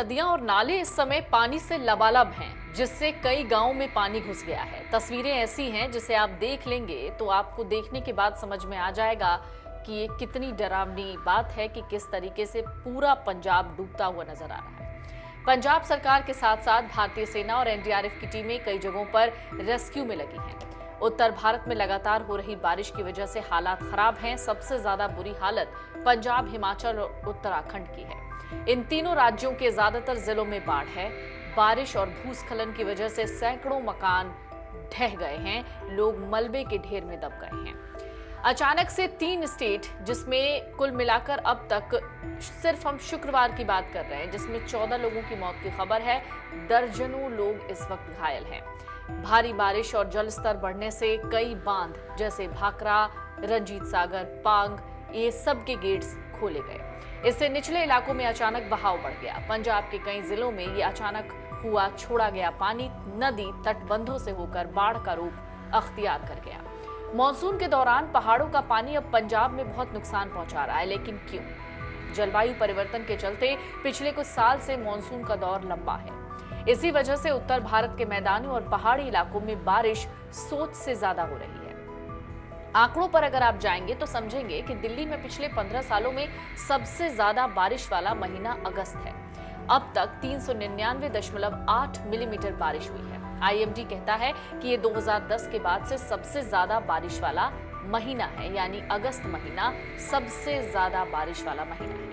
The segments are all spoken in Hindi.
नदियां और नाले इस समय पानी से लबालब हैं, जिससे कई गांवों में पानी घुस गया है। तस्वीरें ऐसी हैं जिसे आप देख लेंगे तो आपको देखने के बाद समझ में आ जाएगा कि ये कितनी डरावनी बात है कि किस तरीके से पूरा पंजाब डूबता हुआ नजर आ रहा है। पंजाब सरकार के साथ साथ भारतीय सेना और एनडीआरएफ की टीमें कई जगहों पर रेस्क्यू में लगी हैं। उत्तर भारत में लगातार हो रही बारिश की वजह से हालात खराब हैं। सबसे ज्यादा बुरी हालत पंजाब, हिमाचल और उत्तराखंड की है। इन तीनों राज्यों के ज्यादातर जिलों में बाढ़ है। बारिश और भूस्खलन की वजह से सैकड़ों मकान ढह गए हैं, लोग मलबे के ढेर में दब गए हैं। अचानक से 3 स्टेट, जिसमें कुल मिलाकर अब तक सिर्फ हम शुक्रवार की बात कर रहे हैं, जिसमें 14 लोगों की मौत की खबर है, दर्जनों लोग इस वक्त घायल हैं। भारी बारिश और जल स्तर बढ़ने से कई बांध जैसे भाखड़ा, रंजीत सागर, पांग, ये सब के गेट्स खोले गए। इससे निचले इलाकों में अचानक बहाव बढ़ गया। पंजाब के कई जिलों में ये अचानक हुआ छोड़ा गया पानी नदी तटबंधों से होकर बाढ़ का रूप अख्तियार कर गया। मॉनसून के दौरान पहाड़ों का पानी अब पंजाब में बहुत नुकसान पहुंचा रहा है, लेकिन क्यों? जलवायु परिवर्तन के चलते पिछले कुछ साल से मॉनसून का दौर लंबा है। इसी वजह से उत्तर भारत के मैदानी और पहाड़ी इलाकों में बारिश सोच से ज्यादा हो रही है। आंकड़ों पर अगर आप जाएंगे तो समझेंगे कि दिल्ली में पिछले 15 सालों में सबसे ज्यादा बारिश वाला महीना अगस्त है। अब तक 399.8 मिलीमीटर बारिश हुई है। आईएमडी कहता है कि ये 2010 के बाद से सबसे ज्यादा बारिश वाला महीना है, यानी अगस्त महीना सबसे ज्यादा बारिश वाला महीना है।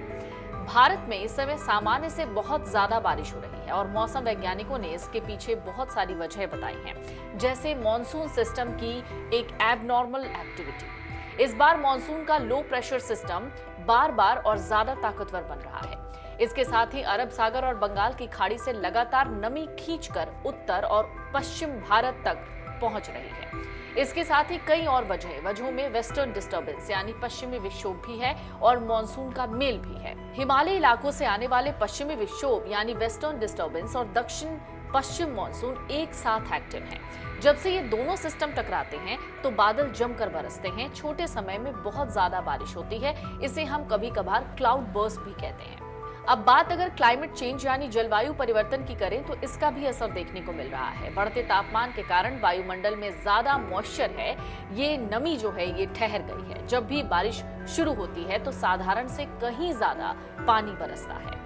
भारत में इस समय सामान्य से बहुत ज्यादा बारिश हो रही है और मौसम वैज्ञानिकों ने इसके पीछे बहुत सारी वजह बताई हैं, जैसे मॉनसून सिस्टम की एक एबनॉर्मल एक्टिविटी। इस बार मॉनसून का लो प्रेशर सिस्टम बार बार और ज्यादा ताकतवर बन रहा है। इसके साथ ही अरब सागर और बंगाल की खाड़ी से लगातार नमी खींचकर उत्तर और पश्चिम भारत तक पहुंच रही है। इसके साथ ही कई और वजहों में वेस्टर्न डिस्टर्बेंस यानी पश्चिमी विक्षोभ भी है और मॉनसून का मेल भी है। हिमालयी इलाकों से आने वाले पश्चिमी विक्षोभ यानी वेस्टर्न डिस्टर्बेंस और दक्षिण पश्चिम मॉनसून एक साथ एक्टिव हैं। जब से ये दोनों सिस्टम टकराते हैं तो बादल जमकर बरसते हैं। छोटे समय में बहुत ज्यादा बारिश होती है। इसे हम कभी कभार क्लाउड बर्स्ट भी कहते हैं। अब बात अगर क्लाइमेट चेंज यानी जलवायु परिवर्तन की करें तो इसका भी असर देखने को मिल रहा है। बढ़ते तापमान के कारण वायुमंडल में ज्यादा मॉइस्चर है, ये नमी जो है ये ठहर गई है। जब भी बारिश शुरू होती है तो साधारण से कहीं ज्यादा पानी बरसता है।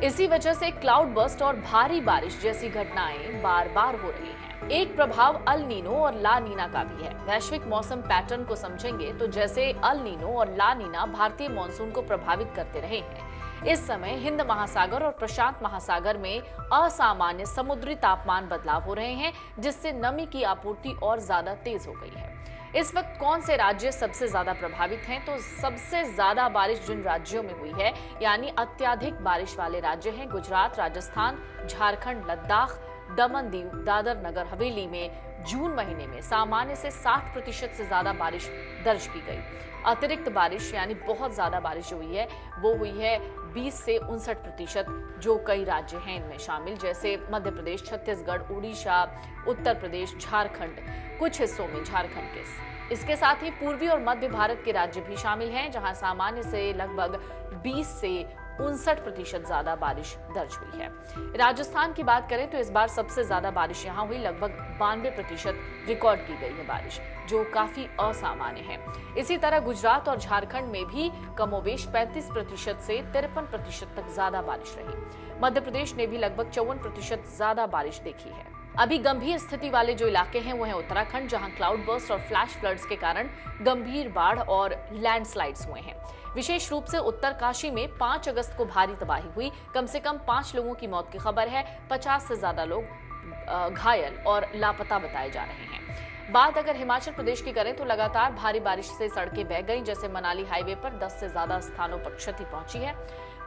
इसी वजह से क्लाउड बर्स्ट और भारी बारिश जैसी घटनाएं बार बार हो रही हैं। एक प्रभाव अल नीनो और ला नीना का भी है। वैश्विक मौसम पैटर्न को समझेंगे तो जैसे अल नीनो और ला नीना भारतीय मॉनसून को प्रभावित करते रहे हैं, इस समय हिंद महासागर और प्रशांत महासागर में असामान्य समुद्री तापमान बदलाव हो रहे हैं, जिससे नमी की आपूर्ति और ज्यादा तेज हो गई है। इस वक्त कौन से राज्य सबसे ज्यादा प्रभावित हैं? तो सबसे ज्यादा बारिश जिन राज्यों में हुई है यानी अत्यधिक बारिश वाले राज्य हैं गुजरात, राजस्थान, झारखंड, लद्दाख, दमन दीव, दादर नगर हवेली में जून महीने में सामान्य से 60% से ज्यादा बारिश दर्ज की गई। अतिरिक्त बारिश यानी बहुत ज्यादा बारिश हुई है वो हुई है 20 से 59%, जो कई राज्य हैं इनमें शामिल, जैसे मध्य प्रदेश, छत्तीसगढ़, उड़ीसा, उत्तर प्रदेश, झारखंड, कुछ हिस्सों में झारखंड के। इसके साथ ही पूर्वी और मध्य भारत के राज्य भी शामिल हैं, जहां सामान्य से लगभग 20 से 59% ज्यादा बारिश दर्ज हुई है। राजस्थान की बात करें तो इस बार सबसे ज्यादा बारिश यहां हुई, लगभग 92% रिकॉर्ड की गई है बारिश, जो काफी असामान्य है। इसी तरह गुजरात और झारखंड में भी कमोबेश 35% से 53% तक ज्यादा बारिश रही। मध्य प्रदेश ने भी लगभग 54% ज्यादा बारिश देखी है। अभी गंभीर स्थिति वाले जो इलाके हैं वो हैं उत्तराखंड, जहां क्लाउड बर्स्ट और फ्लैश फ्लड्स के कारण गंभीर बाढ़ और लैंडस्लाइड्स हुए हैं। विशेष रूप से उत्तरकाशी में 5 अगस्त को भारी तबाही हुई। कम से कम 5 लोगों की मौत की खबर है। 50 से ज्यादा लोग घायल और लापता बताए जा रहे हैं। बात अगर हिमाचल प्रदेश की करें तो लगातार भारी बारिश से सड़कें बह गई, जैसे मनाली हाईवे पर 10 से ज्यादा स्थानों पर क्षति पहुंची है।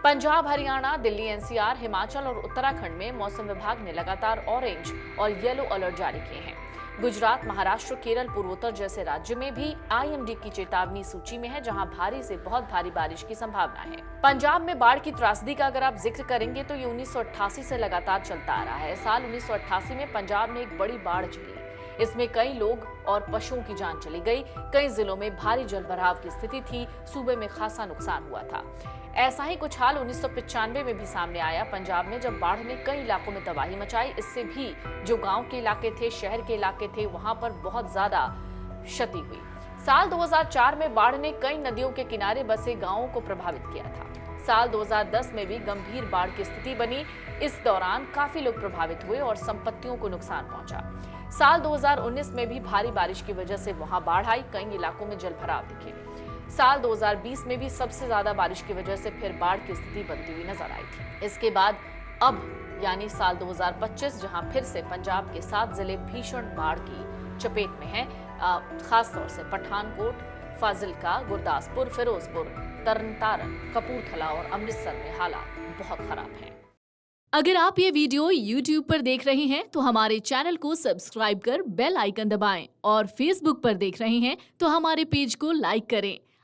पंजाब, हरियाणा, दिल्ली, एनसीआर, हिमाचल और उत्तराखंड में मौसम विभाग ने लगातार ऑरेंज और येलो अलर्ट जारी किए हैं। गुजरात, महाराष्ट्र, केरल, पूर्वोत्तर जैसे राज्य में भी आईएमडी की चेतावनी सूची में है, जहां भारी से बहुत भारी बारिश की संभावना है। पंजाब में बाढ़ की त्रासदी का अगर आप जिक्र करेंगे तो ये 1988 से लगातार चलता आ रहा है। साल 1988 में पंजाब ने एक बड़ी बाढ़ झेली। इसमें कई लोग और पशुओं की जान चली गई। कई जिलों में भारी जलभराव की स्थिति थी। सूबे में खासा नुकसान हुआ था। ऐसा ही कुछ हाल 1995 में भी सामने आया। पंजाब में जब बाढ़ ने कई इलाकों में तबाही मचाई, इससे भी जो गांव के इलाके थे, शहर के इलाके थे, वहां पर बहुत ज्यादा क्षति हुई। साल 2004 में बाढ़ ने कई नदियों के किनारे बसे गांवों को प्रभावित किया था। साल 2010 में भी गंभीर बाढ़ की स्थिति बनी। इस दौरान काफी लोग प्रभावित हुए और संपत्तियों को नुकसान पहुंचा। साल 2019 में भी भारी बारिश की वजह से वहां बाढ़ आई, कई इलाकों में जलभराव दिखे। साल 2020 में भी सबसे ज्यादा बारिश की वजह से फिर बाढ़ की स्थिति बनती हुई नजर आई थी। इसके बाद अब यानी साल 2025 जहां फिर से पंजाब के 7 जिले भीषण बाढ़ की चपेट में हैं, खास तौर से पठानकोट, फाजिल्का, गुरदासपुर, फिरोजपुर, तरनतारन, कपूरथला और अमृतसर में हालात बहुत खराब हैं। अगर आप ये वीडियो YouTube पर देख रहे हैं तो हमारे चैनल को सब्सक्राइब कर बेल आइकन दबाएं और Facebook पर देख रहे हैं तो हमारे पेज को लाइक करें।